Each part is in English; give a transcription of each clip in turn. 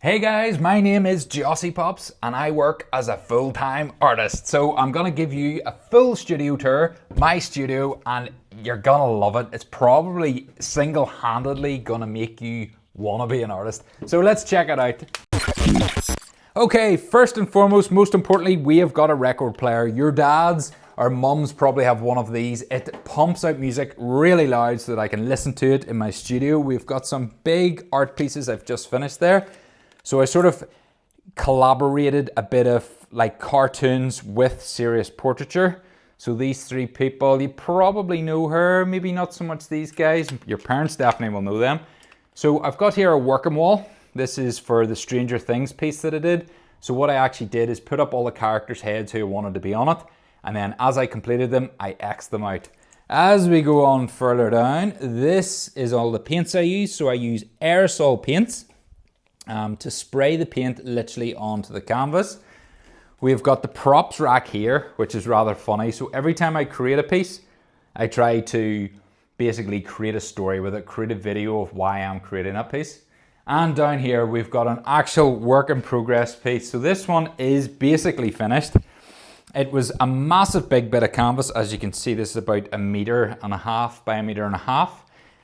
Hey guys, my name is Jossiepops and I work as a full-time artist. So I'm gonna give you a full studio tour, my studio, and you're gonna love it. It's probably single-handedly gonna make you wanna be an artist. So let's check it out. Okay, first and foremost, most importantly, we have got a record player. Your dads or mums probably have one of these. It pumps out music really loud so that I can listen to it in my studio. We've got some big art pieces I've just finished there. So I sort of collaborated a bit of like cartoons with serious portraiture. So these three people, you probably know her, maybe not so much these guys. Your parents definitely will know them. So I've got here a working wall. This is for the Stranger Things piece that I did. So what I actually did is put up all the characters' heads who wanted to be on it. And then as I completed them, I X'd them out. As we go on further down, this is all the paints I use. So I use aerosol paints. To spray the paint literally onto the canvas. We've got the props rack here, which is rather funny. So every time I create a piece, I try to basically create a story with it, create a video of why I'm creating that piece. And down here, we've got an actual work in progress piece. So this one is basically finished. It was a massive big bit of canvas. As you can see, this is about 1.5 meters by 1.5 meters.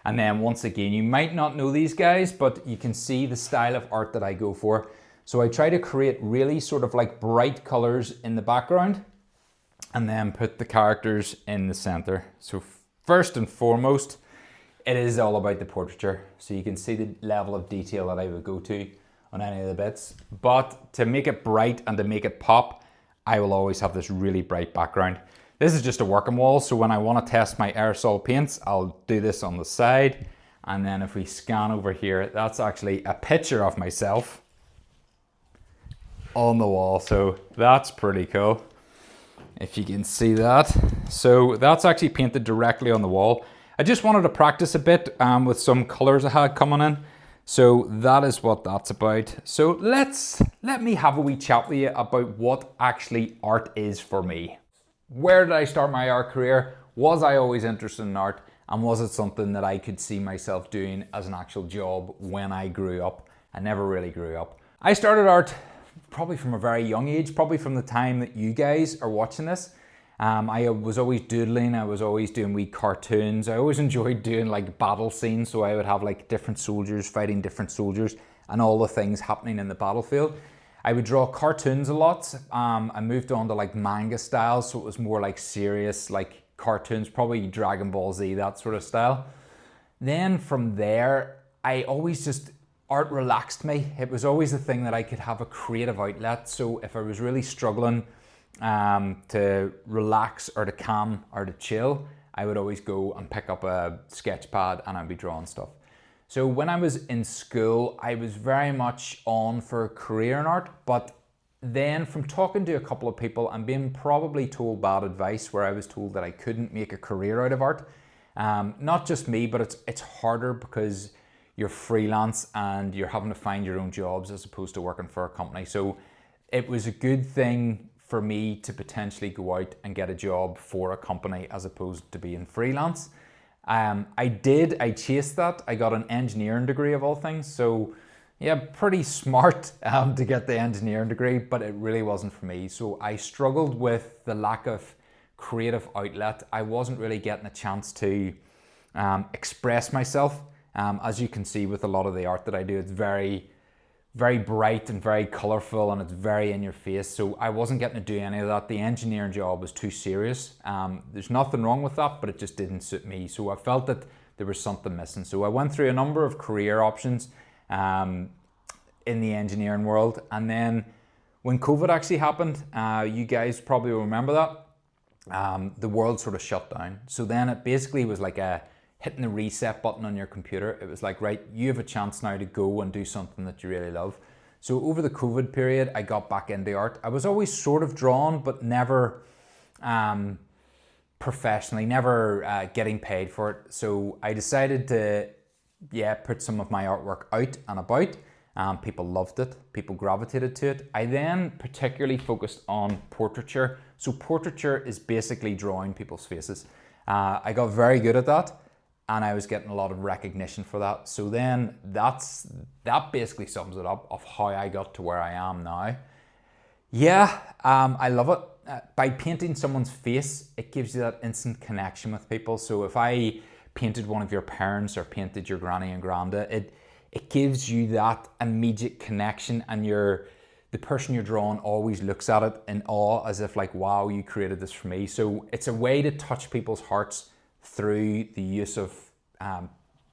And then once again, you might not know these guys, but you can see the style of art that I go for. So I try to create really sort of like bright colors in the background and then put the characters in the center. So first and foremost, it is all about the portraiture. So you can see the level of detail that I would go to on any of the bits. But to make it bright and to make it pop, I will always have this really bright background. This is just a working wall, so when I want to test my aerosol paints, I'll do this on the side. And then if we scan over here, that's actually a picture of myself on the wall. So that's pretty cool, if you can see that. So that's actually painted directly on the wall. I just wanted to practice a bit with some colors I had coming in. So that is what that's about. So let me have a wee chat with you about what actually art is for me. Where did I start my art career? Was I always interested in art? And was it something that I could see myself doing as an actual job when I grew up? I never really grew up. I started art probably from a very young age, probably from the time that you guys are watching this. I was always doodling, I was always doing wee cartoons. I always enjoyed doing like battle scenes, so I would have like different soldiers fighting different soldiers and all the things happening in the battlefield. I would draw cartoons a lot. I moved on to like manga style, so it was more like serious like cartoons, probably Dragon Ball Z, that sort of style. Then from there, art relaxed me. It was always the thing that I could have a creative outlet. So if I was really struggling to relax or to calm or to chill, I would always go and pick up a sketch pad and I'd be drawing stuff. So when I was in school, I was very much on for a career in art, but then from talking to a couple of people and being probably told bad advice where I was told that I couldn't make a career out of art. Not just me, but it's harder because you're freelance and you're having to find your own jobs as opposed to working for a company. So it was a good thing for me to potentially go out and get a job for a company as opposed to being freelance. I chased that. I got an engineering degree of all things. So yeah, pretty smart to get the engineering degree, but it really wasn't for me. So I struggled with the lack of creative outlet. I wasn't really getting a chance to express myself. As you can see with a lot of the art that I do, it's very, very bright and very colorful and it's very in your face. So I wasn't getting to do any of that. The engineering job was too serious. There's nothing wrong with that, but it just didn't suit me. So I felt that there was something missing. So I went through a number of career options in the engineering world. And then when COVID actually happened, you guys probably remember that, the world sort of shut down. So then it basically was like hitting the reset button on your computer. It was like, right, you have a chance now to go and do something that you really love. So over the COVID period, I got back into art. I was always sort of drawn, but never professionally, never getting paid for it. So I decided to, put some of my artwork out and about. People loved it. People gravitated to it. I then particularly focused on portraiture. So portraiture is basically drawing people's faces. I got very good at that. and I was getting a lot of recognition for that. So then that basically sums it up of how I got to where I am now. Yeah, I love it. By painting someone's face, it gives you that instant connection with people. So if I painted one of your parents or painted your granny and granda, it gives you that immediate connection, and the person you're drawing always looks at it in awe, as if like, wow, you created this for me. So it's a way to touch people's hearts through the use of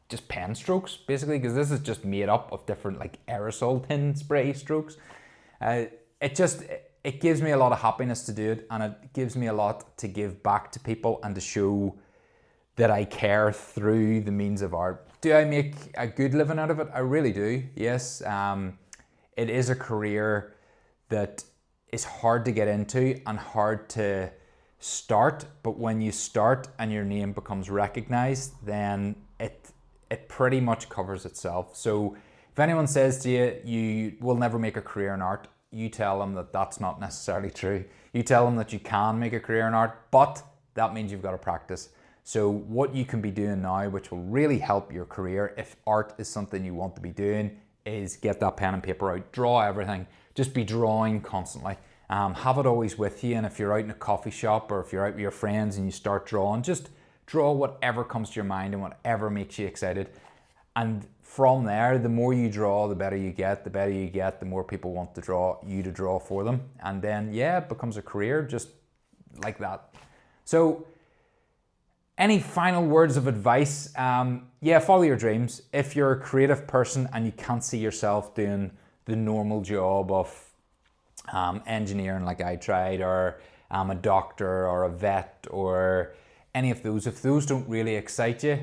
just pen strokes, basically, because this is just made up of different like aerosol tin spray strokes. It gives me a lot of happiness to do it, and it gives me a lot to give back to people and to show that I care through the means of art. Do I make a good living out of it? I really do, yes. It is a career that is hard to get into and hard to start, but when you start and your name becomes recognized, then it pretty much covers itself. So if anyone says to you, you will never make a career in art, you tell them that that's not necessarily true. You tell them that you can make a career in art, but that means you've got to practice. So what you can be doing now, which will really help your career if art is something you want to be doing, is get that pen and paper out, draw everything, just be drawing constantly. Have it always with you, and if you're out in a coffee shop or if you're out with your friends and you start drawing, just draw whatever comes to your mind and whatever makes you excited. And from there, the more you draw, the better you get. The better you get, the more people want to draw for them. And then, yeah, it becomes a career just like that. So any final words of advice? Yeah, follow your dreams. If you're a creative person and you can't see yourself doing the normal job of engineering like I tried, or a doctor or a vet or any of those, if those don't really excite you,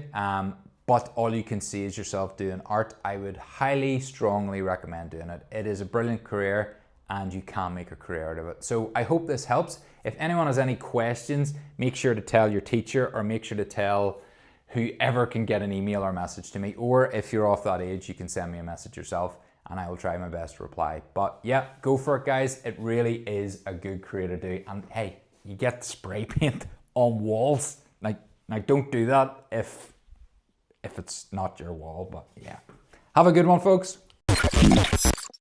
but all you can see is yourself doing art, I would highly, strongly recommend doing it. It is a brilliant career and you can make a career out of it. So I hope this helps. If anyone has any questions, make sure to tell your teacher, or make sure to tell whoever can get an email or message to me. Or if you're off that age, you can send me a message yourself and I will try my best to reply. But yeah, go for it, guys. It really is a good career to do. And hey, you get spray paint on walls. Like don't do that if it's not your wall, but yeah. Have a good one, folks.